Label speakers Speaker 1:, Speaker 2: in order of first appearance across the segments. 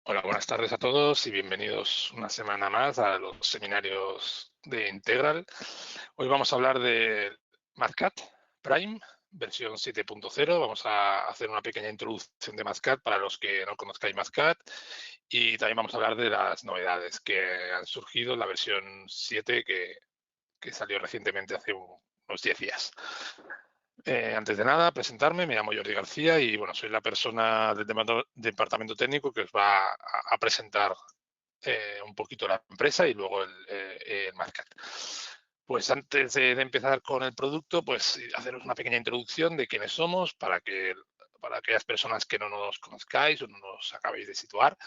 Speaker 1: Hola, buenas tardes a todos y bienvenidos una semana más a los seminarios de Integral. Hoy vamos a hablar de Mazcat Prime, versión 7.0. Vamos a hacer una pequeña introducción de Mazcat para los que no conozcáis Mazcat y también vamos a hablar de las novedades que han surgido en la versión 7 que salió recientemente hace unos 10 días. Antes de nada, presentarme, me llamo Jordi García y bueno, soy la persona del departamento técnico que os va a presentar un poquito la empresa y luego el Market. Pues antes de empezar con el producto, pues haceros una pequeña introducción de quiénes somos para aquellas personas que no nos conozcáis o no nos acabéis de situar.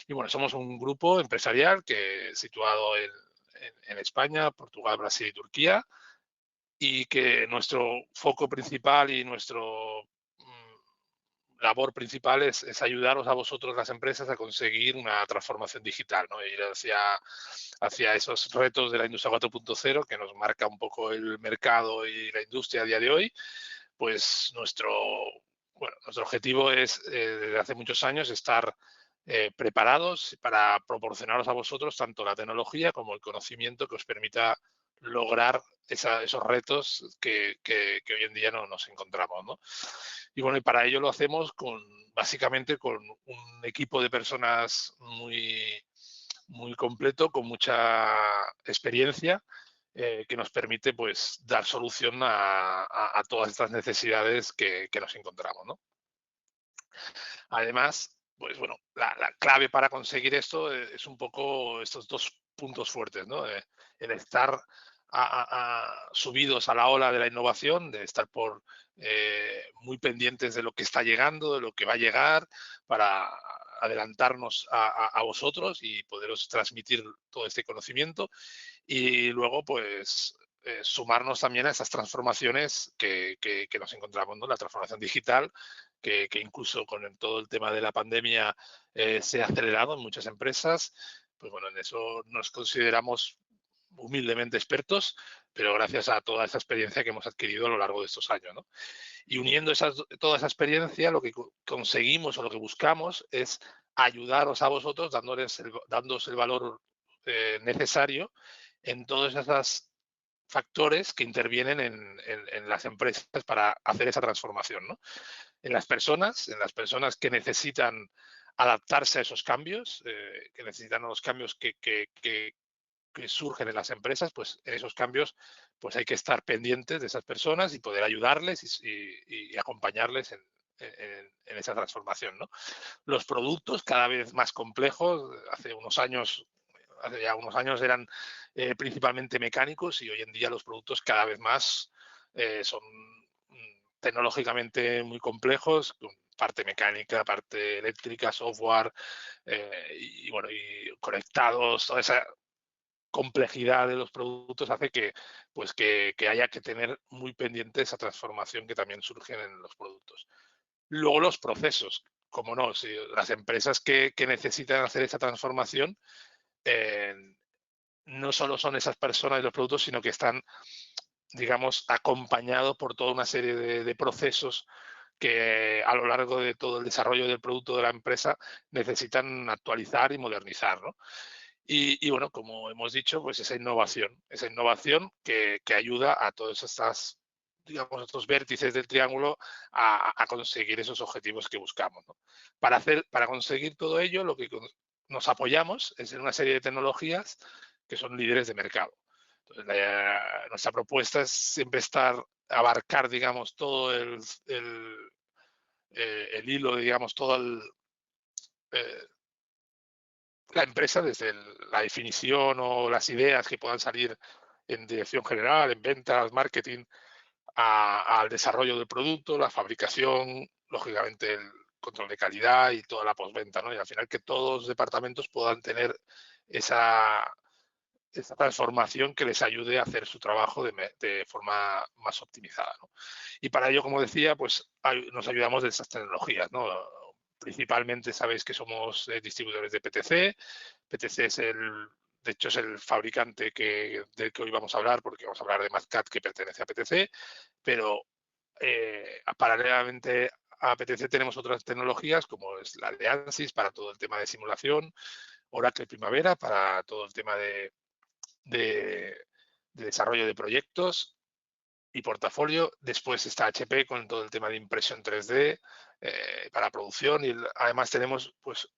Speaker 1: Y bueno, somos un grupo empresarial que situado en España, Portugal, Brasil y Turquía, y que nuestro foco principal y nuestro labor principal es ayudaros a vosotros, las empresas, a conseguir una transformación digital, ¿no? Ir hacia esos retos de la industria 4.0 que nos marca un poco el mercado y la industria a día de hoy. Pues nuestro objetivo es, desde hace muchos años, estar preparados para proporcionaros a vosotros tanto la tecnología como el conocimiento que os permita lograr esos retos que hoy en día no nos encontramos, ¿no? Y bueno, y para ello lo hacemos básicamente con un equipo de personas muy completo, con mucha experiencia, que nos permite pues dar solución a todas estas necesidades que nos encontramos, ¿no? Además, pues bueno, la clave para conseguir esto es un poco estos dos puntos fuertes, ¿no? El estar subidos a la ola de la innovación, de estar muy pendientes de lo que está llegando, de lo que va a llegar, para adelantarnos a vosotros y poderos transmitir todo este conocimiento. Y luego, pues, sumarnos también a esas transformaciones que nos encontramos, ¿no? La transformación digital, que incluso con todo el tema de la pandemia se ha acelerado en muchas empresas. Pues bueno, en eso nos consideramos humildemente expertos, pero gracias a toda esa experiencia que hemos adquirido a lo largo de estos años, ¿no? Y uniendo toda esa experiencia, lo que conseguimos o lo que buscamos es ayudaros a vosotros dándoos el valor necesario en todos esos factores que intervienen en las empresas para hacer esa transformación, ¿no? En las personas que necesitan adaptarse a esos cambios, que necesitan los cambios que surgen en las empresas, pues en esos cambios pues hay que estar pendientes de esas personas y poder ayudarles y acompañarles en esa transformación, ¿no? Los productos cada vez más complejos, hace ya unos años eran principalmente mecánicos y hoy en día los productos cada vez más son tecnológicamente muy complejos, con parte mecánica, parte eléctrica, software, y bueno, y conectados, toda esa complejidad de los productos hace que haya que tener muy pendiente esa transformación que también surge en los productos. Luego los procesos, como no, si las empresas que necesitan hacer esa transformación eh, no solo son esas personas y los productos, sino que están, digamos, acompañados por toda una serie de procesos que a lo largo de todo el desarrollo del producto de la empresa necesitan actualizar y modernizar, ¿no? Y bueno, como hemos dicho, pues esa innovación que ayuda a todas estas, digamos, estos vértices del triángulo a conseguir esos objetivos que buscamos, ¿no? Para conseguir todo ello, lo que nos apoyamos es en una serie de tecnologías que son líderes de mercado. Entonces, nuestra propuesta es siempre abarcar, digamos, todo el hilo, digamos, eh, la empresa, desde la definición o las ideas que puedan salir en dirección general, en ventas, marketing, al desarrollo del producto, la fabricación, lógicamente el control de calidad y toda la postventa, ¿no? Y al final que todos los departamentos puedan tener esa, esa transformación que les ayude a hacer su trabajo de forma más optimizada, ¿no? Y para ello, como decía, pues nos ayudamos de esas tecnologías, ¿no? Principalmente sabéis que somos distribuidores de PTC. PTC de hecho, es el fabricante del que hoy vamos a hablar, porque vamos a hablar de Mazcat, que pertenece a PTC, pero paralelamente a PTC tenemos otras tecnologías como es la de ANSYS para todo el tema de simulación, Oracle Primavera para todo el tema de desarrollo de proyectos y portafolio. Después está HP con todo el tema de impresión 3D para producción y además tenemos pues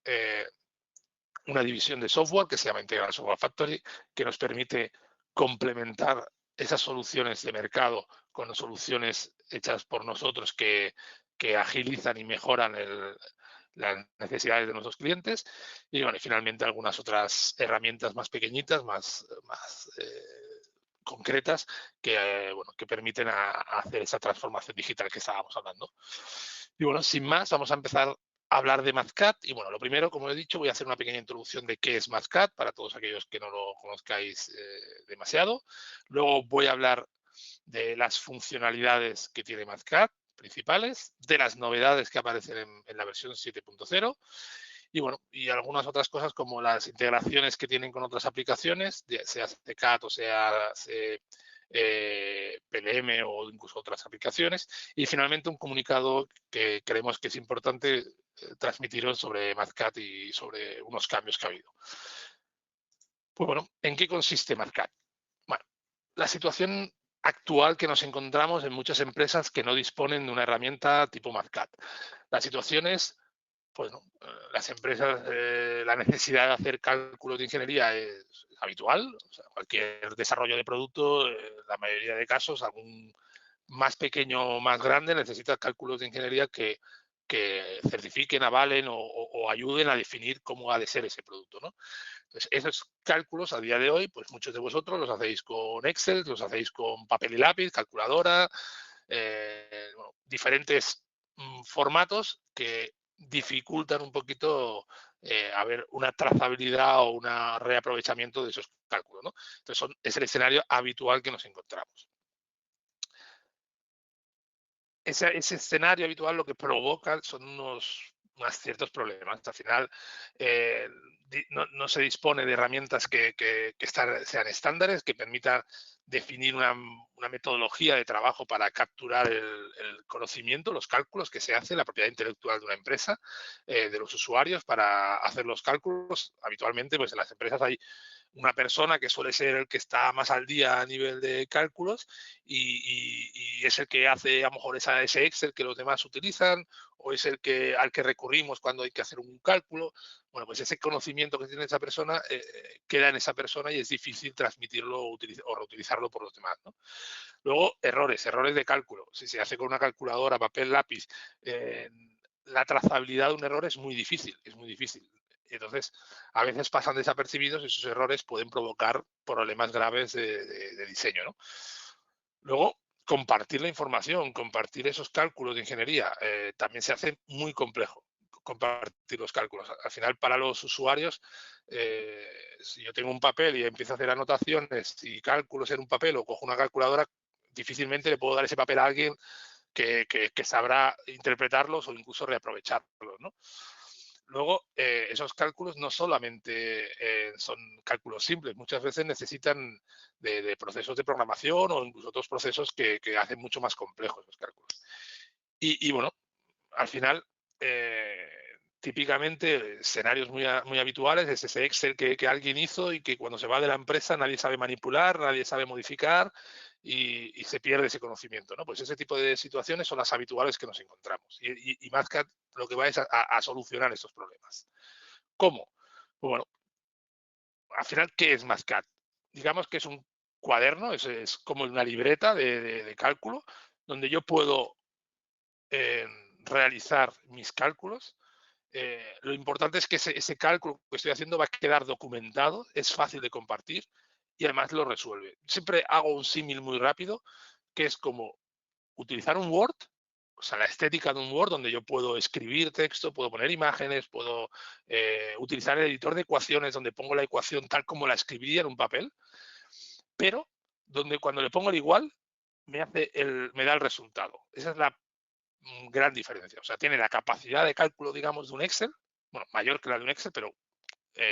Speaker 1: una división de software que se llama Integral Software Factory que nos permite complementar esas soluciones de mercado con soluciones hechas por nosotros que agilizan y mejoran las necesidades de nuestros clientes y, bueno, y finalmente algunas otras herramientas más pequeñitas, más concretas que, bueno, que permiten hacer esa transformación digital que estábamos hablando. Y bueno, sin más, vamos a empezar a hablar de Mathcad. Y bueno, lo primero, como he dicho, voy a hacer una pequeña introducción de qué es Mathcad para todos aquellos que no lo conozcáis demasiado. Luego voy a hablar de las funcionalidades que tiene Mathcad principales, de las novedades que aparecen en la versión 7.0 y bueno, y algunas otras cosas como las integraciones que tienen con otras aplicaciones, sea CCAD o sea PLM o incluso otras aplicaciones. Y finalmente un comunicado que creemos que es importante transmitiros sobre Mathcad y sobre unos cambios que ha habido. Pues bueno, ¿en qué consiste Mathcad? Bueno, la situación actual que nos encontramos en muchas empresas que no disponen de una herramienta tipo Mathcad. La situación es, pues no, las empresas, la necesidad de hacer cálculos de ingeniería es habitual. O sea, cualquier desarrollo de producto, la mayoría de casos, algún más pequeño o más grande, necesita cálculos de ingeniería que certifiquen, avalen o ayuden a definir cómo ha de ser ese producto, ¿no? Entonces, esos cálculos a día de hoy, pues muchos de vosotros los hacéis con Excel, los hacéis con papel y lápiz, calculadora, bueno, diferentes formatos que dificultan un poquito haber una trazabilidad o un reaprovechamiento de esos cálculos, ¿no? Entonces, es el escenario habitual que nos encontramos. Ese escenario habitual lo que provoca son unos ciertos problemas. Al final, no se dispone de herramientas que sean estándares, que permitan definir una metodología de trabajo para capturar el conocimiento, los cálculos que se hace, la propiedad intelectual de una empresa, de los usuarios para hacer los cálculos. Habitualmente, pues en las empresas hay una persona que suele ser el que está más al día a nivel de cálculos y es el que hace a lo mejor ese Excel que los demás utilizan o es el que al que recurrimos cuando hay que hacer un cálculo. Bueno, pues ese conocimiento que tiene esa persona queda en esa persona y es difícil transmitirlo o reutilizarlo por los demás, ¿no? Luego, errores de cálculo. Si se hace con una calculadora, papel, lápiz, la trazabilidad de un error es muy difícil, Entonces, a veces pasan desapercibidos y esos errores pueden provocar problemas graves de diseño, ¿no? Luego, compartir la información, compartir esos cálculos de ingeniería, también se hace muy complejo compartir los cálculos. Al final, para los usuarios, si yo tengo un papel y empiezo a hacer anotaciones y cálculos en un papel o cojo una calculadora, difícilmente le puedo dar ese papel a alguien que sabrá interpretarlos o incluso reaprovecharlos, ¿no? Luego, esos cálculos no solamente son cálculos simples, muchas veces necesitan de procesos de programación o incluso otros procesos que hacen mucho más complejos los cálculos. Y bueno, al final, típicamente, escenarios muy habituales es ese Excel que alguien hizo y que cuando se va de la empresa nadie sabe manipular, nadie sabe modificar y se pierde ese conocimiento, ¿no? Pues ese tipo de situaciones son las habituales que nos encontramos. Y Mathcad lo que va es a solucionar estos problemas. ¿Cómo? Pues bueno, al final, ¿qué es Mathcad? Digamos que es un cuaderno, es como una libreta de cálculo, donde yo puedo realizar mis cálculos. Lo importante es que ese cálculo que estoy haciendo va a quedar documentado, es fácil de compartir y además lo resuelve. Siempre hago un símil muy rápido, que es como utilizar un Word, o sea, la estética de un Word donde yo puedo escribir texto, puedo poner imágenes, puedo utilizar el editor de ecuaciones donde pongo la ecuación tal como la escribiría en un papel, pero donde cuando le pongo el igual me da el resultado. Esa es la gran diferencia. O sea, tiene la capacidad de cálculo, digamos, de un Excel, bueno, mayor que la de un Excel, pero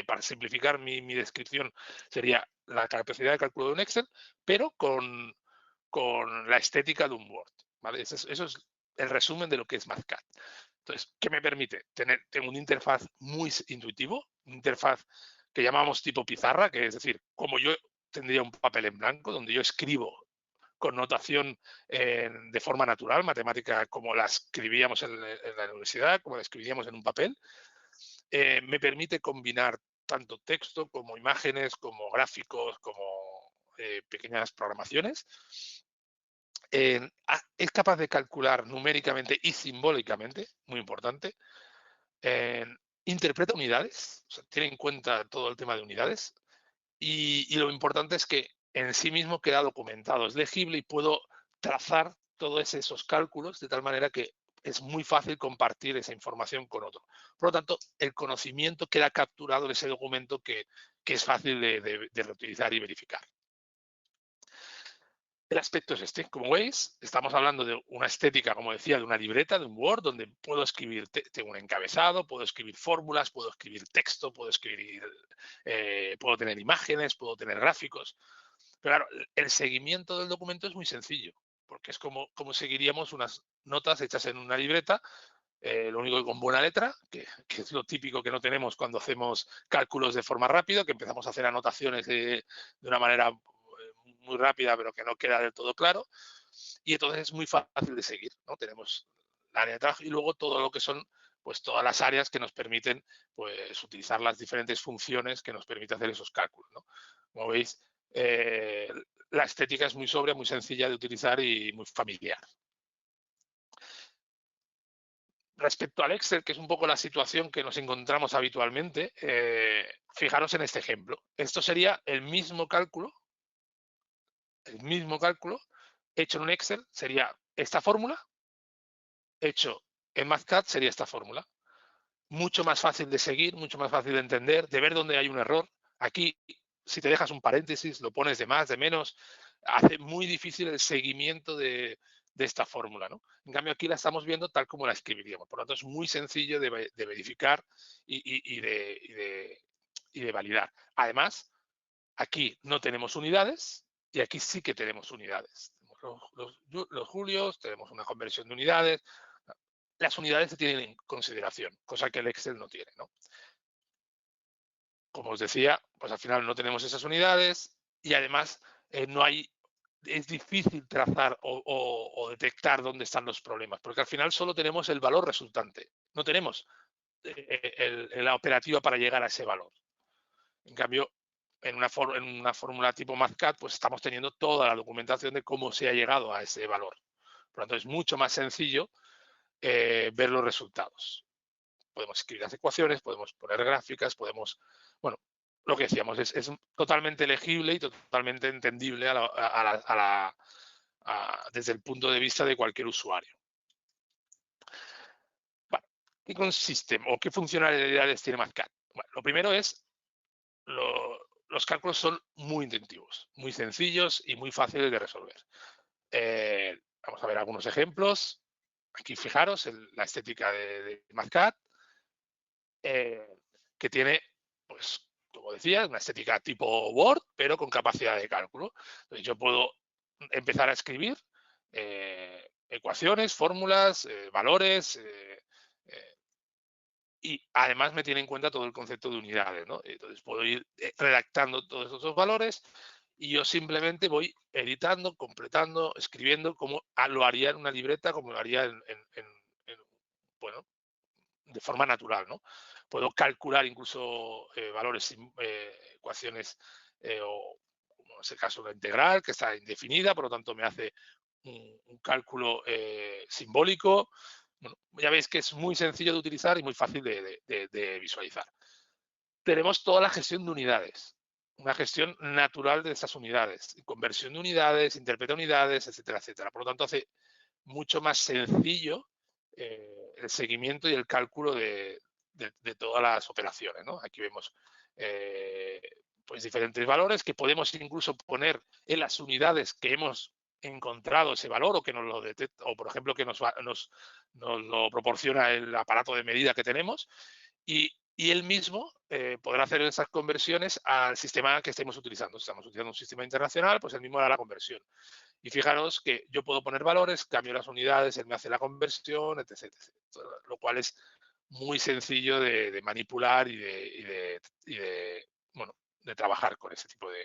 Speaker 1: para simplificar mi descripción sería la capacidad de cálculo de un Excel, pero con la estética de un Word. ¿Vale? Eso es el resumen de lo que es Mathcad. Entonces, ¿qué me permite? Tengo un interfaz muy intuitivo, una interfaz que llamamos tipo pizarra, que es decir, como yo tendría un papel en blanco, donde yo escribo con notación de forma natural, matemática como la escribíamos en la universidad, como la escribiríamos en un papel. Me permite combinar tanto texto como imágenes, como gráficos, como pequeñas programaciones. Es capaz de calcular numéricamente y simbólicamente, muy importante. Interpreta unidades, o sea, tiene en cuenta todo el tema de unidades. Y lo importante es que en sí mismo queda documentado, es legible y puedo trazar todos esos cálculos de tal manera que es muy fácil compartir esa información con otro. Por lo tanto, el conocimiento queda capturado en ese documento que es fácil de reutilizar y verificar. El aspecto es este. Como veis, estamos hablando de una estética, como decía, de una libreta, de un Word, donde puedo escribir, tengo un encabezado, puedo escribir fórmulas, puedo escribir texto, puedo tener imágenes, puedo tener gráficos. Pero claro, el seguimiento del documento es muy sencillo, porque es como seguiríamos unas notas hechas en una libreta, lo único que con buena letra, que es lo típico que no tenemos cuando hacemos cálculos de forma rápida, que empezamos a hacer anotaciones de una manera muy rápida, pero que no queda del todo claro, y entonces es muy fácil de seguir, ¿no? Tenemos la área de trabajo y luego todo lo que son pues todas las áreas que nos permiten pues utilizar las diferentes funciones que nos permiten hacer esos cálculos, ¿no? Como veis, la estética es muy sobria, muy sencilla de utilizar y muy familiar. Respecto al Excel, que es un poco la situación que nos encontramos habitualmente, fijaros en este ejemplo. Esto sería el mismo cálculo hecho en un Excel, sería esta fórmula, hecho en Mathcad sería esta fórmula. Mucho más fácil de seguir, mucho más fácil de entender, de ver dónde hay un error. Aquí, si te dejas un paréntesis, lo pones de más, de menos, hace muy difícil el seguimiento de esta fórmula, ¿no? En cambio, aquí la estamos viendo tal como la escribiríamos. Por lo tanto, es muy sencillo de verificar y de validar. Además, aquí no tenemos unidades y aquí sí que tenemos unidades. Los julios, tenemos una conversión de unidades. Las unidades se tienen en consideración, cosa que el Excel no tiene, ¿no? Como os decía, pues al final no tenemos esas unidades y además es difícil trazar o detectar dónde están los problemas, porque al final solo tenemos el valor resultante, no tenemos la operativa para llegar a ese valor. En cambio, en una fórmula tipo Mathcad, pues estamos teniendo toda la documentación de cómo se ha llegado a ese valor. Por lo tanto, es mucho más sencillo ver los resultados. Podemos escribir las ecuaciones, podemos poner gráficas, bueno, lo que decíamos, es totalmente legible y totalmente entendible desde el punto de vista de cualquier usuario. Bueno, ¿qué consiste o qué funcionalidades tiene Mathcad? Bueno, lo primero es, los cálculos son muy intuitivos, muy sencillos y muy fáciles de resolver. Vamos a ver algunos ejemplos. Aquí fijaros la estética de Mathcad, que tiene, pues, como decía, una estética tipo Word, pero con capacidad de cálculo. Entonces yo puedo empezar a escribir ecuaciones, fórmulas, valores, y además me tiene en cuenta todo el concepto de unidades, ¿no? Entonces puedo ir redactando todos esos valores y yo simplemente voy editando, completando, escribiendo como lo haría en una libreta, como lo haría bueno, de forma natural, ¿no? Puedo calcular incluso valores, ecuaciones o, como en este caso, una integral que está indefinida, por lo tanto me hace un cálculo simbólico. Bueno, ya veis que es muy sencillo de utilizar y muy fácil de visualizar. Tenemos toda la gestión de unidades, una gestión natural de esas unidades, conversión de unidades, interpreta unidades, etcétera, etcétera. Por lo tanto, hace mucho más sencillo el seguimiento y el cálculo de todas las operaciones, ¿no? Aquí vemos pues diferentes valores que podemos incluso poner en las unidades que hemos encontrado ese valor o que nos lo detecta, o por ejemplo que nos lo proporciona el aparato de medida que tenemos, y él mismo podrá hacer esas conversiones al sistema que estemos utilizando. Si estamos utilizando un sistema internacional, pues él mismo hará la conversión. Y fijaros que yo puedo poner valores, cambio las unidades, él me hace la conversión, etc. Lo cual es muy sencillo de manipular bueno, de trabajar con ese tipo de...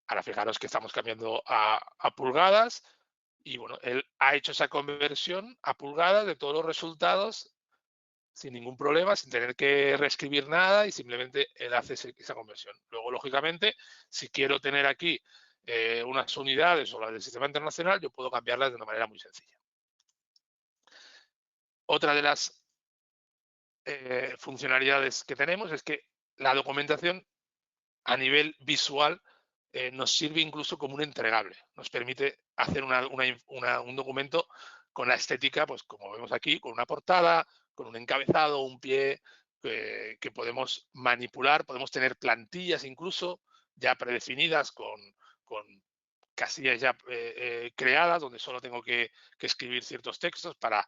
Speaker 1: Ahora fijaros que estamos cambiando a pulgadas y bueno, él ha hecho esa conversión a pulgadas de todos los resultados sin ningún problema, sin tener que reescribir nada y simplemente él hace esa conversión. Luego, lógicamente, si quiero tener aquí unas unidades o las del sistema internacional, yo puedo cambiarlas de una manera muy sencilla. Otra de las funcionalidades que tenemos es que la documentación a nivel visual nos sirve incluso como un entregable. Nos permite hacer un documento con la estética, pues como vemos aquí, con una portada, con un encabezado, un pie, que podemos manipular, podemos tener plantillas incluso ya predefinidas con casillas ya creadas, donde solo tengo que escribir ciertos textos para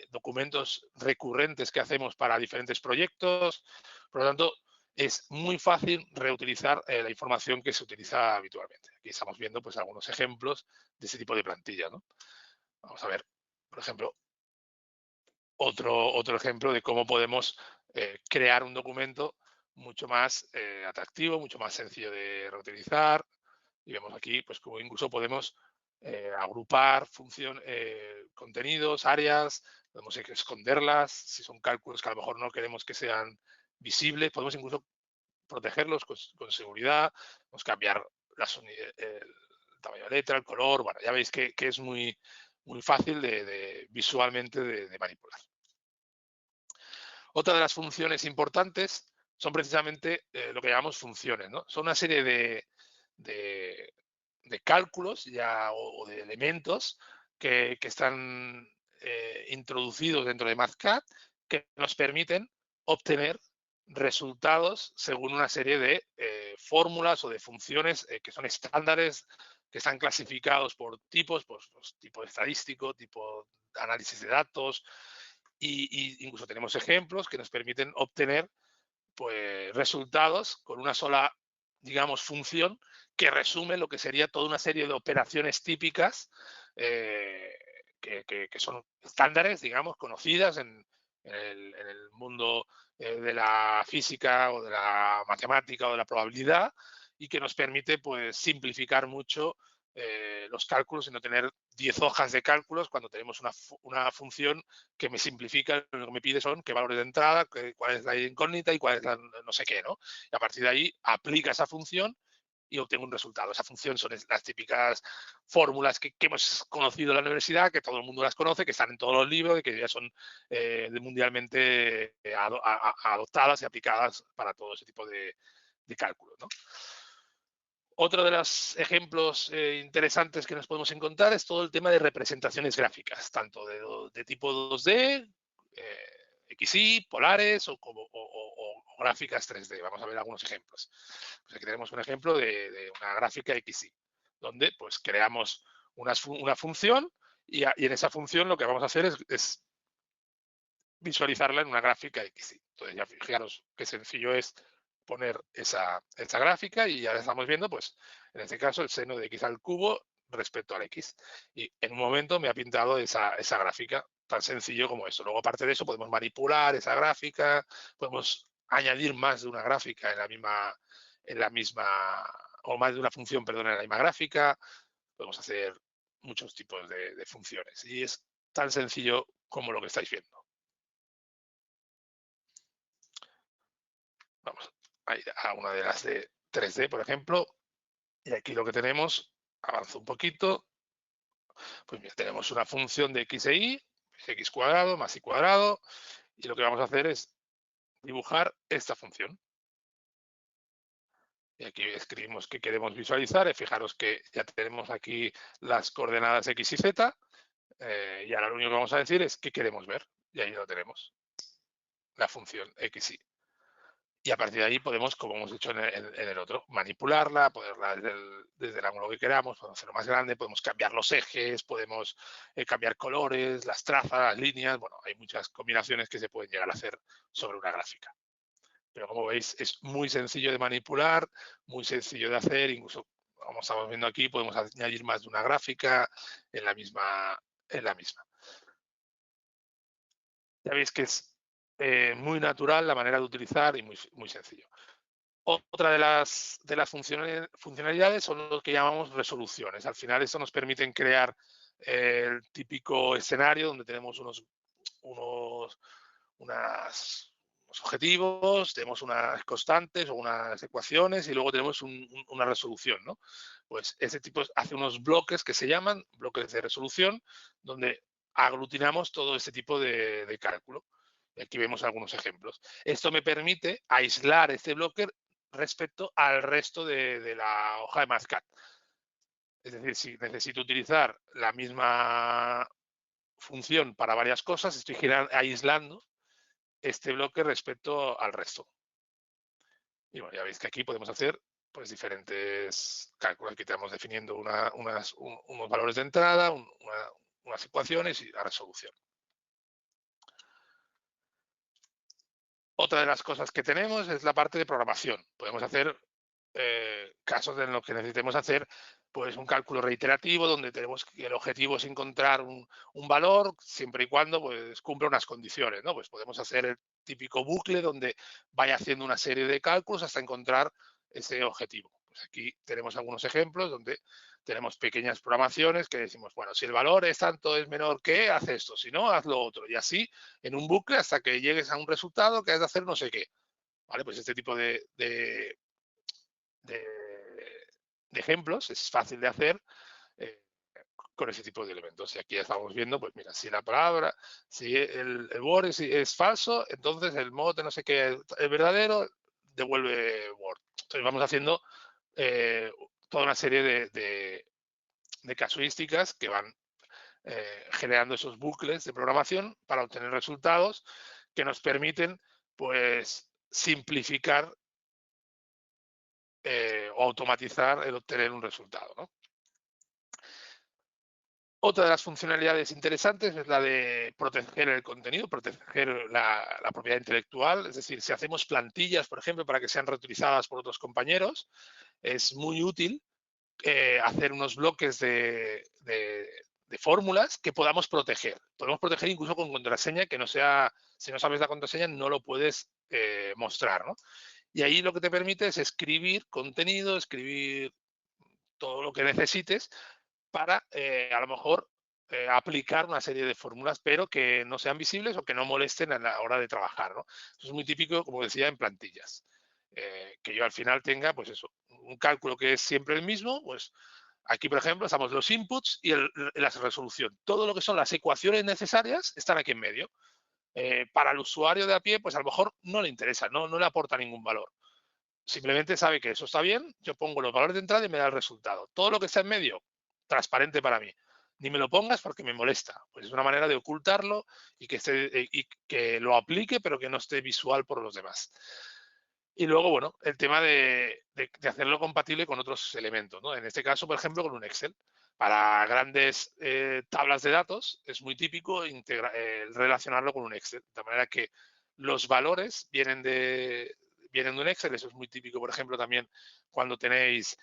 Speaker 1: documentos recurrentes que hacemos para diferentes proyectos. Por lo tanto, es muy fácil reutilizar la información que se utiliza habitualmente. Aquí estamos viendo pues algunos ejemplos de ese tipo de plantilla, ¿no? Vamos a ver, por ejemplo, otro ejemplo de cómo podemos crear un documento mucho más atractivo, mucho más sencillo de reutilizar. Y vemos aquí pues cómo incluso podemos agrupar contenidos, áreas, podemos esconderlas, si son cálculos que a lo mejor no queremos que sean visibles, podemos incluso protegerlos con seguridad, podemos cambiar el tamaño de letra, el color, bueno, ya veis que es muy fácil visualmente de manipular. Otra de las funciones importantes son precisamente lo que llamamos funciones, ¿no? Son una serie de cálculos ya o de elementos que están introducidos dentro de Mathcad que nos permiten obtener resultados según una serie de fórmulas o de funciones que son estándares, que están clasificados por tipos, pues tipo estadístico, tipo de análisis de datos, y incluso tenemos ejemplos que nos permiten obtener pues, resultados con una sola, digamos, función que resume lo que sería toda una serie de operaciones típicas que son estándares, digamos, conocidas en el mundo de la física o de la matemática o de la probabilidad y que nos permite pues, simplificar mucho los cálculos y no tener 10 hojas de cálculos cuando tenemos una función que me simplifica, lo que me pide son qué valores de entrada, cuál es la incógnita y cuál es la no sé qué, ¿no? Y a partir de ahí aplica esa función y obtengo un resultado. Esa función son las típicas fórmulas que hemos conocido en la universidad, que todo el mundo las conoce, que están en todos los libros y que ya son mundialmente adoptadas y aplicadas para todo ese tipo de cálculos, ¿no? Otro de los ejemplos interesantes que nos podemos encontrar es todo el tema de representaciones gráficas, tanto de tipo 2D, XY, polares o gráficas 3D. Vamos a ver algunos ejemplos. Pues aquí tenemos un ejemplo de una gráfica XY, donde pues creamos una función y en esa función lo que vamos a hacer es visualizarla en una gráfica XY. Entonces ya fijaros qué sencillo es poner esa gráfica y ya estamos viendo, pues, en este caso, el seno de x al cubo respecto al x. Y en un momento me ha pintado esa gráfica, tan sencillo como eso. Luego, aparte de eso, podemos manipular esa gráfica, podemos añadir más de una gráfica en la misma o más de una función, perdón, en la misma gráfica. Podemos hacer muchos tipos de funciones. Y es tan sencillo como lo que estáis viendo. Vamos a ir a una de las de 3D, por ejemplo, y aquí lo que tenemos, avanzo un poquito, pues mira, tenemos una función de x e y, x cuadrado más y cuadrado, y lo que vamos a hacer es dibujar esta función. Y aquí escribimos que queremos visualizar, y fijaros que ya tenemos aquí las coordenadas x y z, y ahora lo único que vamos a decir es qué queremos ver, y ahí lo tenemos, la función x y. Y a partir de ahí podemos, como hemos hecho en el otro, manipularla, ponerla desde el ángulo que queramos, podemos hacerlo más grande, podemos cambiar los ejes, podemos cambiar colores, las trazas, las líneas. Bueno, hay muchas combinaciones que se pueden llegar a hacer sobre una gráfica. Pero como veis, es muy sencillo de manipular, muy sencillo de hacer, incluso como estamos viendo aquí, podemos añadir más de una gráfica en la misma. Ya veis que es muy natural la manera de utilizar y muy sencillo. Otra de las funcionalidades son lo que llamamos resoluciones. Al final esto nos permite crear el típico escenario donde tenemos unos objetivos, tenemos unas constantes o unas ecuaciones y luego tenemos una resolución, ¿no? Pues ese tipo hace unos bloques que se llaman bloques de resolución, donde aglutinamos todo este tipo de cálculo. Y aquí vemos algunos ejemplos. Esto me permite aislar este bloque respecto al resto de la hoja de Mascat. Es decir, si necesito utilizar la misma función para varias cosas, estoy aislando este bloque respecto al resto. Y bueno, ya veis que aquí podemos hacer pues diferentes cálculos. Aquí estamos definiendo unos valores de entrada, unas ecuaciones y la resolución. Otra de las cosas que tenemos es la parte de programación. Podemos hacer casos en los que necesitemos hacer pues un cálculo reiterativo donde tenemos que el objetivo es encontrar un valor siempre y cuando pues cumpla unas condiciones, ¿no? Pues podemos hacer el típico bucle donde vaya haciendo una serie de cálculos hasta encontrar ese objetivo. Pues aquí tenemos algunos ejemplos donde tenemos pequeñas programaciones que decimos, bueno, si el valor es tanto, es menor que, haz esto, si no, haz lo otro. Y así en un bucle hasta que llegues a un resultado que has de hacer no sé qué. ¿Vale? Pues este tipo de ejemplos es fácil de hacer con ese tipo de elementos. Y aquí ya estamos viendo, pues mira, si la palabra, si el word es falso, entonces el mod no sé qué es verdadero, devuelve word. Entonces vamos haciendo toda una serie de casuísticas que van generando esos bucles de programación para obtener resultados que nos permiten pues simplificar o automatizar el obtener un resultado, ¿no? Otra de las funcionalidades interesantes es la de proteger el contenido, proteger la propiedad intelectual. Es decir, si hacemos plantillas, por ejemplo, para que sean reutilizadas por otros compañeros, es muy útil hacer unos bloques de fórmulas que podamos proteger. Podemos proteger incluso con contraseña que no sea, si no sabes la contraseña, no lo puedes mostrar, ¿no? Y ahí lo que te permite es escribir contenido, escribir todo lo que necesites para a lo mejor aplicar una serie de fórmulas, pero que no sean visibles o que no molesten a la hora de trabajar, ¿no? Eso es muy típico, como decía, en plantillas. Que yo al final tenga, pues eso, un cálculo que es siempre el mismo, pues aquí, por ejemplo, estamos los inputs y la resolución. Todo lo que son las ecuaciones necesarias están aquí en medio. Para el usuario de a pie, pues a lo mejor no le interesa, no le aporta ningún valor. Simplemente sabe que eso está bien, yo pongo los valores de entrada y me da el resultado. Todo lo que está en medio, transparente para mí. Ni me lo pongas porque me molesta. Pues es una manera de ocultarlo y que lo aplique, pero que no esté visual por los demás. Y luego, bueno, el tema de hacerlo compatible con otros elementos, ¿no? En este caso, por ejemplo, con un Excel. Para grandes tablas de datos es muy típico relacionarlo con un Excel. De manera que los valores vienen de un Excel. Eso es muy típico, por ejemplo, también cuando tenéis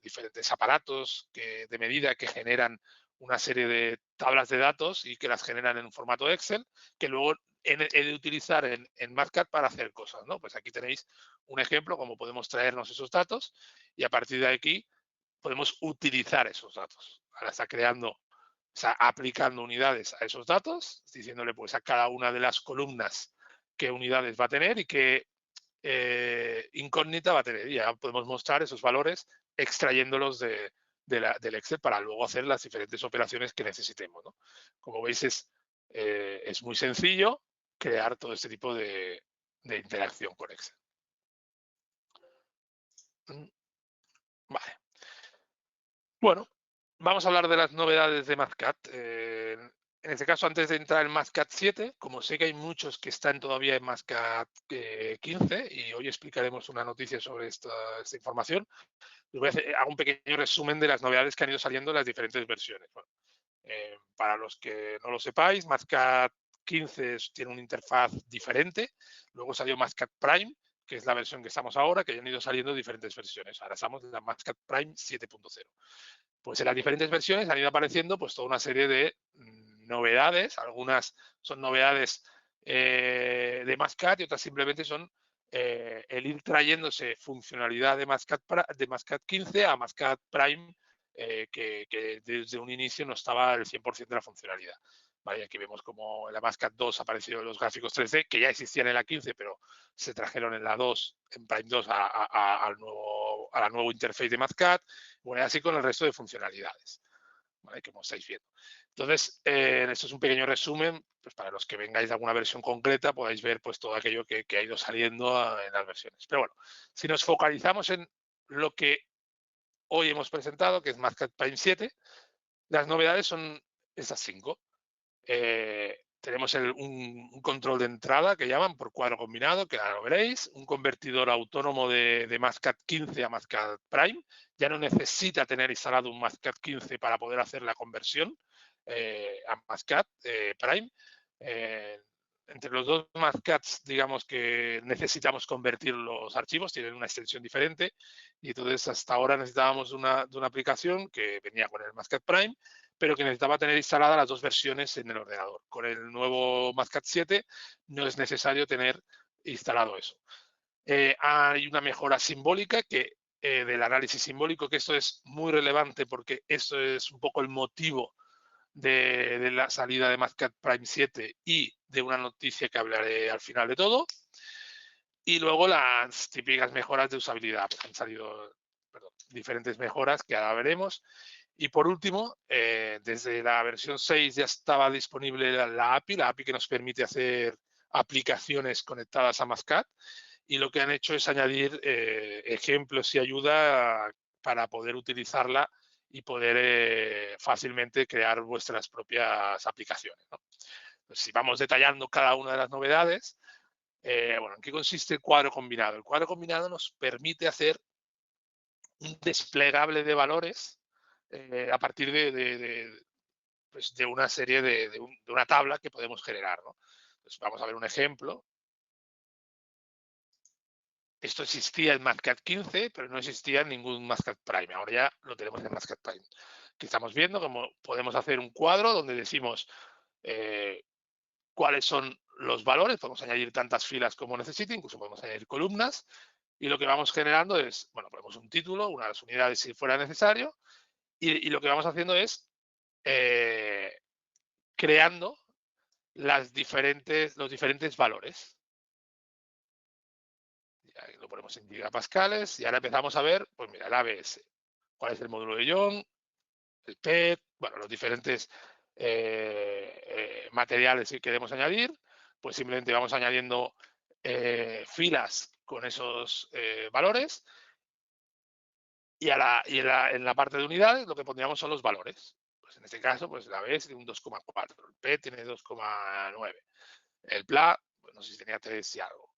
Speaker 1: diferentes aparatos de medida que generan una serie de tablas de datos y que las generan en un formato Excel, que luego he de utilizar en Marcat para hacer cosas, ¿no? Pues aquí tenéis un ejemplo, cómo podemos traernos esos datos y a partir de aquí podemos utilizar esos datos. Ahora está creando, o sea, aplicando unidades a esos datos, diciéndole pues a cada una de las columnas qué unidades va a tener y qué incógnita va a tener. Y ya podemos mostrar esos valores extrayéndolos del Excel para luego hacer las diferentes operaciones que necesitemos, ¿no? Como veis, es muy sencillo crear todo este tipo de interacción con Excel. Vale. Bueno, vamos a hablar de las novedades de Mascat. En este caso, antes de entrar en Mascat 7, como sé que hay muchos que están todavía en Mascat 15 y hoy explicaremos una noticia sobre esta información, les voy a hago un pequeño resumen de las novedades que han ido saliendo en las diferentes versiones. Bueno, para los que no lo sepáis, Mascat 15 tiene una interfaz diferente. Luego salió Mascat Prime, que es la versión que estamos ahora, que han ido saliendo diferentes versiones. Ahora estamos en la Mathcat Prime 7.0. Pues en las diferentes versiones han ido apareciendo pues toda una serie de novedades. Algunas son novedades de Mathcat y otras simplemente son el ir trayéndose funcionalidad de Mathcat 15 a Mathcat Prime, que desde un inicio no estaba el 100% de la funcionalidad. Vale, aquí vemos como en la Mathcat 2 ha aparecido los gráficos 3D, que ya existían en la 15, pero se trajeron en la 2, en Prime 2, a la nuevo interface de Mathcat. Bueno, así con el resto de funcionalidades, ¿vale? Como estáis viendo. Entonces, esto es un pequeño resumen, pues para los que vengáis de alguna versión concreta, podáis ver pues todo aquello que ha ido saliendo en las versiones. Pero bueno, si nos focalizamos en lo que hoy hemos presentado, que es Mathcat Prime 7, las novedades son estas 5. Tenemos un control de entrada que llaman por cuadro combinado, que ahora lo veréis, un convertidor autónomo de Mathcat 15 a Mathcat Prime. Ya no necesita tener instalado un Mathcat 15 para poder hacer la conversión a Mathcat Prime. Entre los dos Mathcats, digamos que necesitamos convertir los archivos, tienen una extensión diferente, y entonces hasta ahora necesitábamos de una aplicación que venía con el Mathcat Prime, pero que necesitaba tener instaladas las dos versiones en el ordenador. Con el nuevo Mathcat 7 no es necesario tener instalado eso. Hay una mejora simbólica del análisis simbólico, que esto es muy relevante porque esto es un poco el motivo de la salida de Mathcat Prime 7 y de una noticia que hablaré al final de todo. Y luego las típicas mejoras de usabilidad. Pues han salido diferentes mejoras que ahora veremos. Y por último, desde la versión 6 ya estaba disponible la API que nos permite hacer aplicaciones conectadas a Mathcat, y lo que han hecho es añadir ejemplos y ayuda para poder utilizarla y poder fácilmente crear vuestras propias aplicaciones, ¿no? Pues si vamos detallando cada una de las novedades, bueno, ¿en qué consiste el cuadro combinado? El cuadro combinado nos permite hacer un desplegable de valores a partir pues de una serie de una tabla que podemos generar, ¿no? Pues vamos a ver un ejemplo. Esto existía en Mathcat 15, pero no existía en ningún Mathcat Prime. Ahora ya lo tenemos en Mathcat Prime. Aquí estamos viendo cómo podemos hacer un cuadro donde decimos cuáles son los valores. Podemos añadir tantas filas como necesite, incluso podemos añadir columnas. Y lo que vamos generando es, bueno, ponemos un título, unas unidades si fuera necesario. Y lo que vamos haciendo es creando los diferentes valores. Ahí lo ponemos en gigapascales y ahora empezamos a ver, pues mira, el ABS, cuál es el módulo de Young, el PET, bueno, los diferentes materiales que queremos añadir. Pues simplemente vamos añadiendo filas con esos valores, y en la parte de unidades lo que pondríamos son los valores. Pues en este caso, pues la ABS tiene un 2,4, el PET tiene 2,9, el PLA, pues no sé si tenía 3 y algo.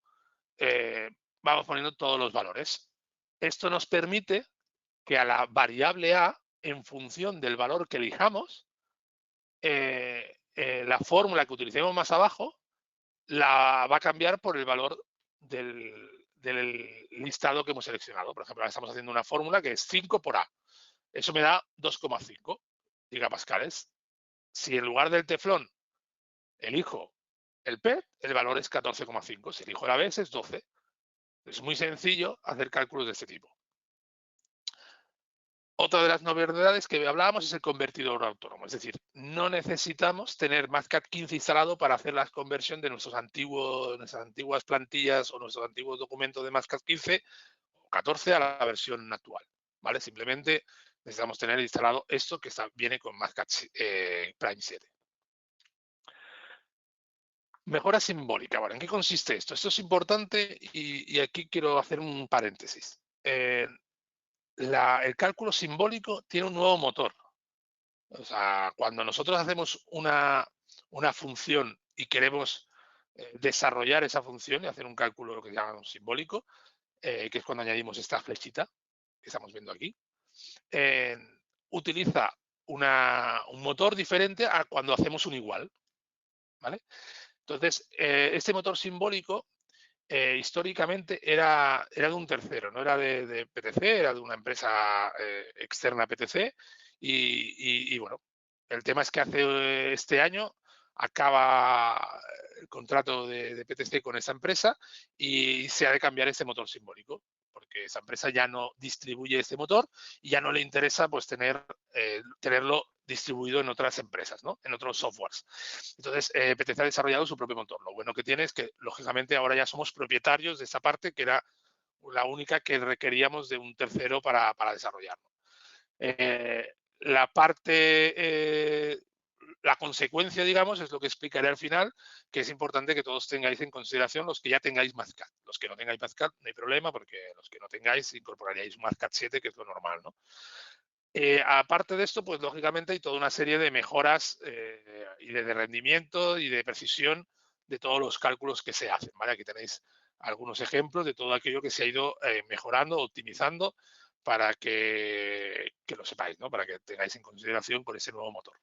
Speaker 1: Vamos poniendo todos los valores. Esto nos permite que a la variable A, en función del valor que elijamos, la fórmula que utilicemos más abajo la va a cambiar por el valor del listado que hemos seleccionado. Por ejemplo, ahora estamos haciendo una fórmula que es 5 por A. Eso me da 2,5 gigapascales. Si en lugar del teflón elijo el PET, el valor es 14,5. Si elijo el ABS es 12. Es muy sencillo hacer cálculos de este tipo. Otra de las novedades que hablábamos es el convertidor autónomo. Es decir, no necesitamos tener Mathcat 15 instalado para hacer la conversión de nuestras antiguas plantillas o nuestros antiguos documentos de Mathcat 15 o 14 a la versión actual, ¿vale? Simplemente necesitamos tener instalado esto que viene con Mathcat Prime 7. Mejora simbólica. Bueno, ¿en qué consiste esto? Esto es importante y aquí quiero hacer un paréntesis. El cálculo simbólico tiene un nuevo motor. O sea, cuando nosotros hacemos una función y queremos desarrollar esa función y hacer un cálculo, lo que llamamos simbólico, que es cuando añadimos esta flechita que estamos viendo aquí, utiliza un motor diferente a cuando hacemos un igual, ¿vale? Entonces, este motor simbólico históricamente era de un tercero, no era de PTC, era de una empresa externa a PTC. Y bueno, el tema es que hace este año acaba el contrato de PTC con esa empresa y se ha de cambiar ese motor simbólico, porque esa empresa ya no distribuye ese motor y ya no le interesa pues tenerlo distribuido en otras empresas, ¿no? En otros softwares. Entonces, PTC ha desarrollado su propio motor. Lo bueno que tiene es que, lógicamente, ahora ya somos propietarios de esa parte que era la única que requeríamos de un tercero para desarrollarlo. La parte, la consecuencia, digamos, es lo que explicaré al final, que es importante que todos tengáis en consideración los que ya tengáis Mazcat. Los que no tengáis Mazcat no hay problema, porque los que no tengáis incorporaríais Mazcat 7, que es lo normal, ¿no? Aparte de esto, pues lógicamente hay toda una serie de mejoras y de rendimiento y de precisión de todos los cálculos que se hacen, ¿vale? Aquí tenéis algunos ejemplos de todo aquello que se ha ido mejorando, optimizando, para que lo sepáis, ¿no? Para que tengáis en consideración con ese nuevo motor.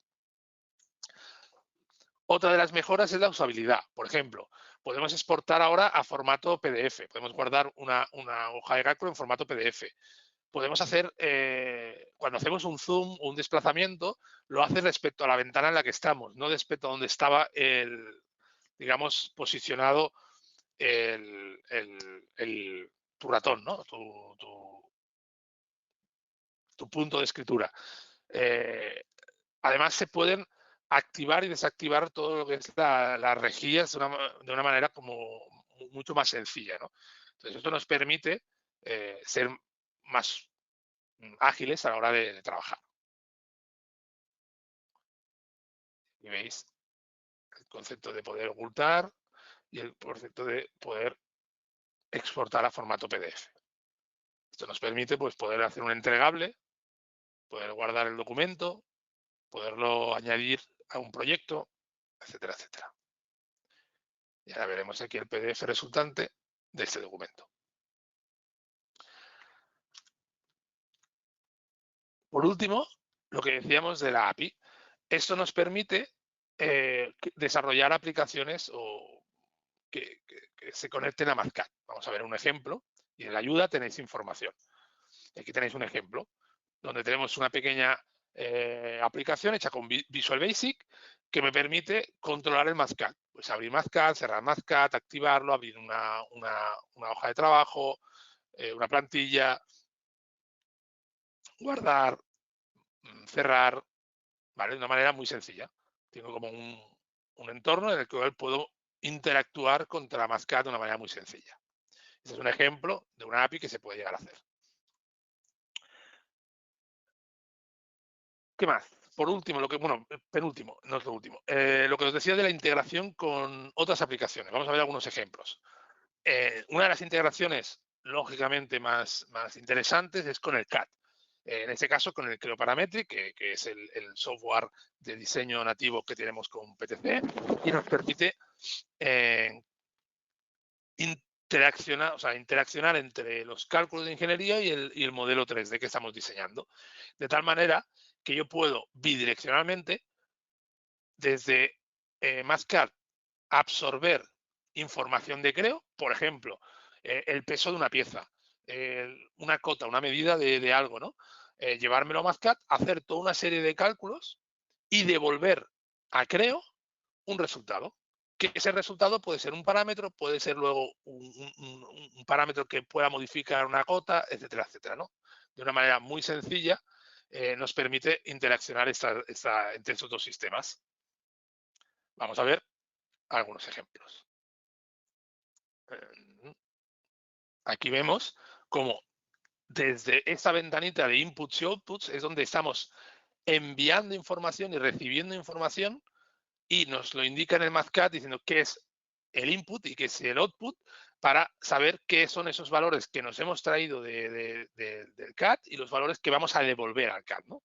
Speaker 1: Otra de las mejoras es la usabilidad. Por ejemplo, podemos exportar ahora a formato PDF. Podemos guardar una hoja de cálculo en formato PDF. Podemos hacer, cuando hacemos un zoom o un desplazamiento, lo hace respecto a la ventana en la que estamos, no respecto a donde estaba digamos, posicionado tu ratón, ¿no? Tu punto de escritura. Además, se pueden activar y desactivar todo lo que es las rejillas de una manera como mucho más sencilla, ¿no? Entonces, esto nos permite ser más ágiles a la hora de trabajar. Y veis el concepto de poder ocultar y el concepto de poder exportar a formato PDF. Esto nos permite pues, poder hacer un entregable, poder guardar el documento, poderlo añadir a un proyecto, etcétera, etcétera. Y ahora veremos aquí el PDF resultante de este documento. Por último, lo que decíamos de la API. Esto nos permite desarrollar aplicaciones que se conecten a Mazcat. Vamos a ver un ejemplo y en la ayuda tenéis información. Aquí tenéis un ejemplo donde tenemos una pequeña aplicación hecha con Visual Basic que me permite controlar el Mazcat. Pues abrir Mazcat, cerrar Mazcat, activarlo, abrir una hoja de trabajo, una plantilla, guardar, cerrar, ¿vale? De una manera muy sencilla. Tengo como un entorno en el cual puedo interactuar contra Mazcat de una manera muy sencilla. Este es un ejemplo de una API que se puede llegar a hacer. ¿Qué más? Por último, penúltimo, no es lo último. Lo que os decía de la integración con otras aplicaciones. Vamos a ver algunos ejemplos. Una de las integraciones, lógicamente, más interesantes es con el CAD. En este caso, con el Creo Parametric, que es el software de diseño nativo que tenemos con PTC y nos permite interaccionar entre los cálculos de ingeniería y el modelo 3D que estamos diseñando. De tal manera que yo puedo bidireccionalmente, desde Mazcat, absorber información de Creo, por ejemplo, el peso de una pieza, una cota, una medida de algo, ¿no? Llevármelo a Mazcat, hacer toda una serie de cálculos y devolver a Creo un resultado. Que ese resultado puede ser un parámetro, puede ser luego un parámetro que pueda modificar una cota, etcétera, etcétera, ¿no? De una manera muy sencilla nos permite interaccionar entre estos dos sistemas. Vamos a ver algunos ejemplos. Aquí vemos cómo desde esta ventanita de inputs y outputs es donde estamos enviando información y recibiendo información y nos lo indica en el Mazcat diciendo qué es el input y qué es el output para saber qué son esos valores que nos hemos traído del CAD y los valores que vamos a devolver al CAD, ¿no?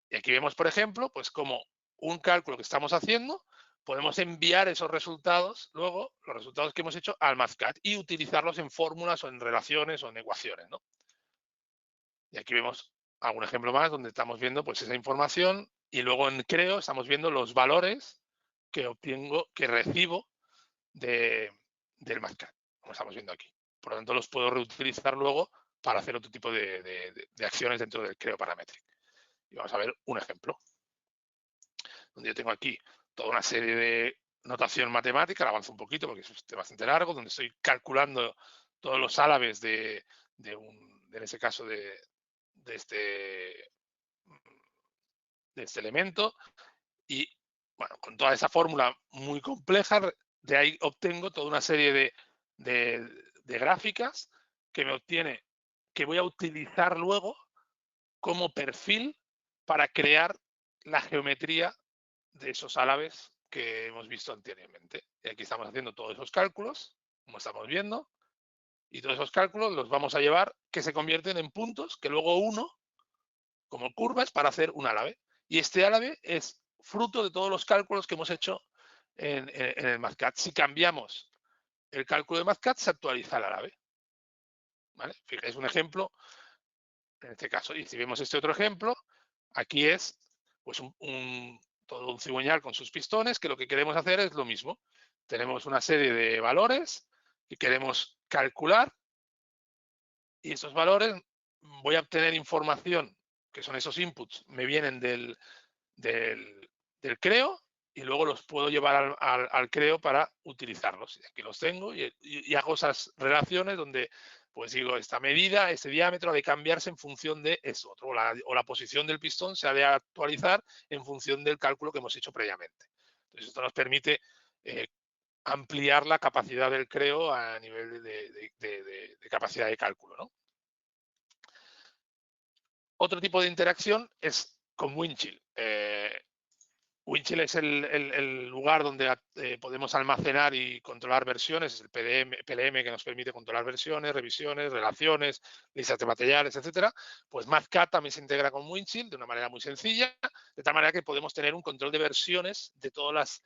Speaker 1: Y aquí vemos, por ejemplo, pues como un cálculo que estamos haciendo, podemos enviar esos resultados, luego, los resultados que hemos hecho al Mazcat y utilizarlos en fórmulas o en relaciones o en ecuaciones, ¿no? Y aquí vemos algún ejemplo más donde estamos viendo pues esa información y luego en Creo estamos viendo los valores que obtengo, que recibo de del MathCAD, como estamos viendo aquí. Por lo tanto, los puedo reutilizar luego para hacer otro tipo de acciones dentro del Creo Parametric. Y vamos a ver un ejemplo, donde yo tengo aquí toda una serie de notación matemática, la avanzo un poquito porque es bastante largo, donde estoy calculando todos los álabes en ese caso, de este elemento, y bueno, con toda esa fórmula muy compleja, de ahí obtengo toda una serie de gráficas que me obtiene, que voy a utilizar luego como perfil para crear la geometría de esos álabes que hemos visto anteriormente. Y aquí estamos haciendo todos esos cálculos, como estamos viendo, y todos esos cálculos los vamos a llevar, que se convierten en puntos que luego uno como curvas para hacer un álabe. Y este álabe es fruto de todos los cálculos que hemos hecho en el MathCAD. Si cambiamos el cálculo de MathCAD, se actualiza el álabe. ¿Vale? Fijáis un ejemplo en este caso. Y si vemos este otro ejemplo, aquí es pues todo un cigüeñal con sus pistones, que lo que queremos hacer es lo mismo. Tenemos una serie de valores que queremos calcular, y esos valores voy a obtener información, que son esos inputs, me vienen del Creo, y luego los puedo llevar al Creo para utilizarlos. Aquí los tengo y hago esas relaciones donde pues digo, esta medida, este diámetro ha de cambiarse en función de eso, o la posición del pistón se ha de actualizar en función del cálculo que hemos hecho previamente. Entonces, esto nos permite ampliar la capacidad del Creo a nivel de capacidad de cálculo, ¿no? Otro tipo de interacción es con Windchill. Windchill es el lugar donde podemos almacenar y controlar versiones, es el PLM que nos permite controlar versiones, revisiones, relaciones, listas de materiales, etcétera. Pues MathCAD también se integra con Windchill de una manera muy sencilla, de tal manera que podemos tener un control de versiones de todos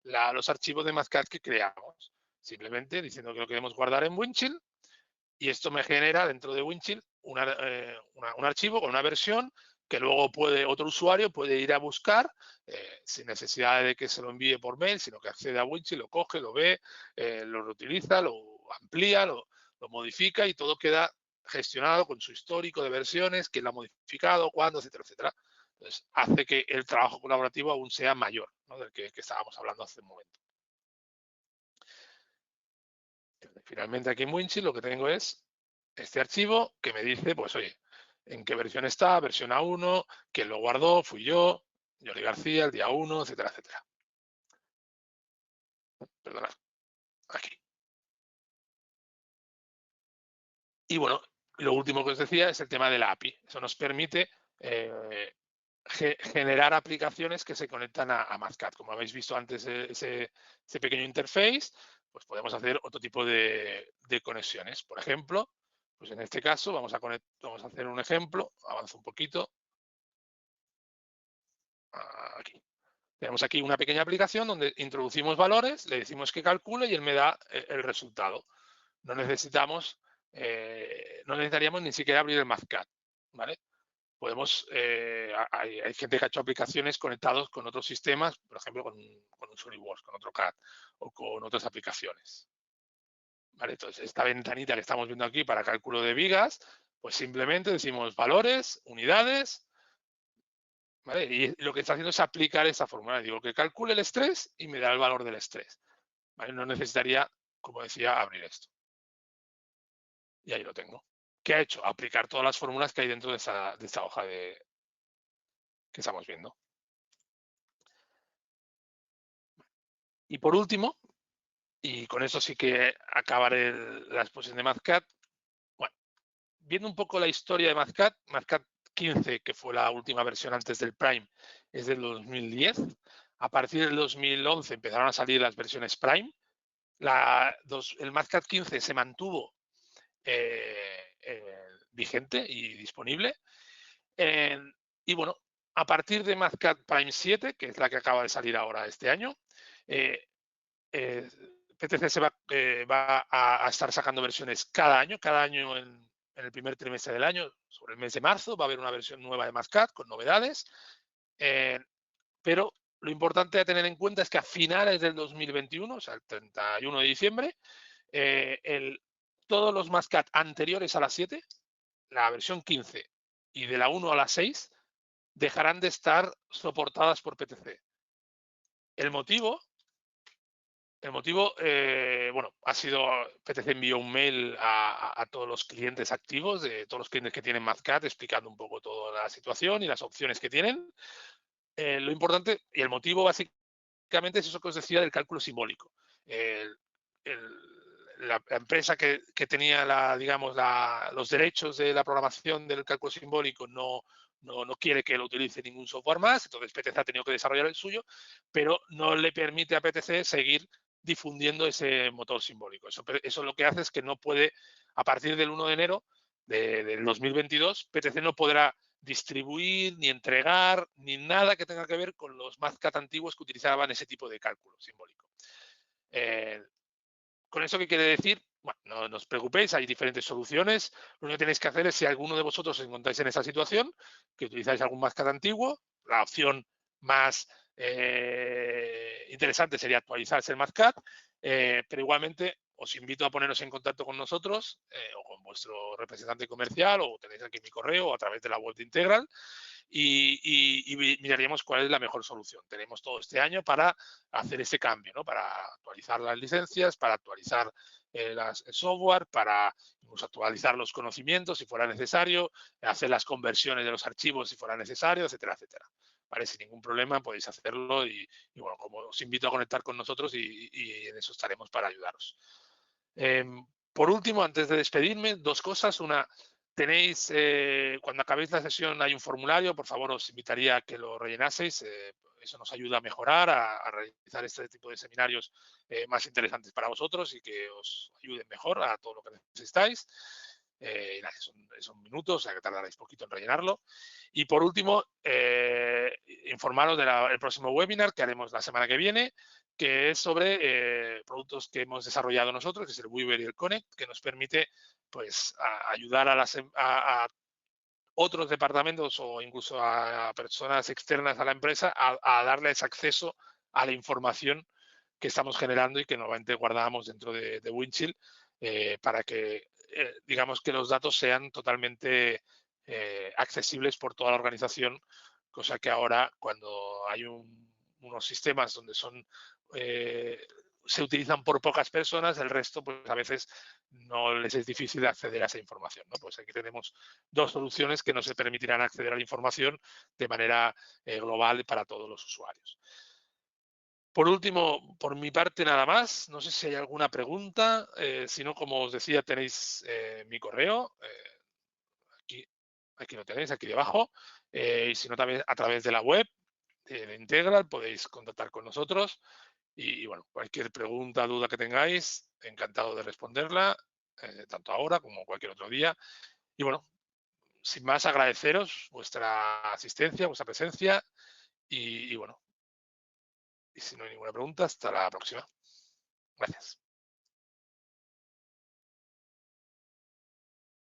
Speaker 1: los archivos de MathCAD que creamos. Simplemente diciendo que lo queremos guardar en Windchill, y esto me genera dentro de Windchill un archivo con una versión que luego otro usuario puede ir a buscar sin necesidad de que se lo envíe por mail, sino que accede a Windchill, lo coge, lo ve, lo reutiliza, lo amplía, lo modifica, y todo queda gestionado con su histórico de versiones, quién lo ha modificado, cuándo, etcétera, etcétera. Entonces, hace que el trabajo colaborativo aún sea mayor, ¿no? Del que estábamos hablando hace un momento. Finalmente, aquí en Windchill lo que tengo es este archivo que me dice, pues oye, en qué versión está, versión A1, quién lo guardó, fui yo, Jordi García, el día 1, etcétera, etcétera. Perdona, aquí. Y bueno, lo último que os decía es el tema de la API. Eso nos permite generar aplicaciones que se conectan a MathCAD. Como habéis visto antes, ese pequeño interface, pues podemos hacer otro tipo de conexiones. Por ejemplo, pues en este caso vamos a hacer un ejemplo. Avanzo un poquito. Aquí. Tenemos aquí una pequeña aplicación donde introducimos valores, le decimos que calcule y él me da el resultado. No necesitaríamos ni siquiera abrir el MathCAD, ¿vale? Podemos, hay gente que ha hecho aplicaciones conectados con otros sistemas, por ejemplo, con un SolidWorks, con otro CAD o con otras aplicaciones. ¿Vale? Entonces, esta ventanita que estamos viendo aquí para cálculo de vigas, pues simplemente decimos valores, unidades, ¿vale? Y lo que está haciendo es aplicar esta fórmula. Digo que calcule el estrés y me da el valor del estrés. ¿Vale? No necesitaría, como decía, abrir esto. Y ahí lo tengo. ¿Qué ha hecho? Aplicar todas las fórmulas que hay dentro de esta hoja que estamos viendo. Y por último, y con eso sí que acabaré la exposición de MathCAD, bueno, viendo un poco la historia de MathCAD, MathCAD 15, que fue la última versión antes del Prime, es del 2010. A partir del 2011 empezaron a salir las versiones Prime. El MathCAD 15 se mantuvo vigente y disponible. Y bueno, a partir de MathCAD Prime 7, que es la que acaba de salir ahora este año, PTC se va a estar sacando versiones cada año en el primer trimestre del año, sobre el mes de marzo, va a haber una versión nueva de MathCAD con novedades, pero lo importante a tener en cuenta es que a finales del 2021, o sea, el 31 de diciembre, todos los MATCAT anteriores a la 7, la versión 15 y de la 1 a la 6, dejarán de estar soportadas por PTC. El motivo, bueno, ha sido, PTC envió un mail a todos los clientes activos, de todos los clientes que tienen MATCAT, explicando un poco toda la situación y las opciones que tienen. Lo importante y el motivo básicamente es eso que os decía del cálculo simbólico. La empresa que tenía digamos, los derechos de la programación del cálculo simbólico no quiere que lo utilice ningún software más, entonces PTC ha tenido que desarrollar el suyo, pero no le permite a PTC seguir difundiendo ese motor simbólico. Eso lo que hace es que no puede, a partir del 1 de enero del 2022, PTC no podrá distribuir, ni entregar, ni nada que tenga que ver con los MATCAT antiguos que utilizaban ese tipo de cálculo simbólico. ¿Con eso qué quiere decir? Bueno, no os preocupéis, hay diferentes soluciones. Lo único que tenéis que hacer es, si alguno de vosotros os encontráis en esa situación, que utilizáis algún MATCAT antiguo, la opción más interesante sería actualizarse el MATCAT, pero igualmente os invito a poneros en contacto con nosotros o con vuestro representante comercial, o tenéis aquí mi correo, o a través de la web de Integral, y miraríamos cuál es la mejor solución. Tenemos todo este año para hacer ese cambio, ¿no? Para actualizar las licencias, para actualizar el software, para incluso actualizar los conocimientos si fuera necesario, hacer las conversiones de los archivos si fuera necesario, etcétera, etcétera. ¿Vale? Sin ningún problema podéis hacerlo y bueno, como os invito a conectar con nosotros y en eso estaremos para ayudaros. Por último, antes de despedirme, dos cosas. Una, tenéis, cuando acabéis la sesión hay un formulario, por favor os invitaría a que lo rellenaseis, eso nos ayuda a mejorar, a realizar este tipo de seminarios más interesantes para vosotros y que os ayuden mejor a todo lo que necesitáis. Y nada, son minutos, o sea que tardaréis poquito en rellenarlo. Y por último, informaros del próximo webinar que haremos la semana que viene, que es sobre productos que hemos desarrollado nosotros, que es el Weaver y el Connect, que nos permite pues ayudar a otros departamentos o incluso a personas externas a la empresa a darles acceso a la información que estamos generando y que normalmente guardamos dentro de Windchill para que digamos que los datos sean totalmente accesibles por toda la organización, cosa que ahora cuando hay unos sistemas donde se utilizan por pocas personas, el resto pues a veces no les es difícil acceder a esa información, ¿no? Pues aquí tenemos dos soluciones que nos permitirán acceder a la información de manera global para todos los usuarios. Por último, por mi parte nada más, no sé si hay alguna pregunta, si no, como os decía, tenéis mi correo, aquí lo tenéis, aquí debajo, y si no también a través de la web de Integral podéis contactar con nosotros y bueno, cualquier pregunta, duda que tengáis, encantado de responderla, tanto ahora como cualquier otro día. Y bueno, sin más, agradeceros vuestra asistencia, vuestra presencia y bueno, y si no hay ninguna pregunta, hasta la próxima. Gracias.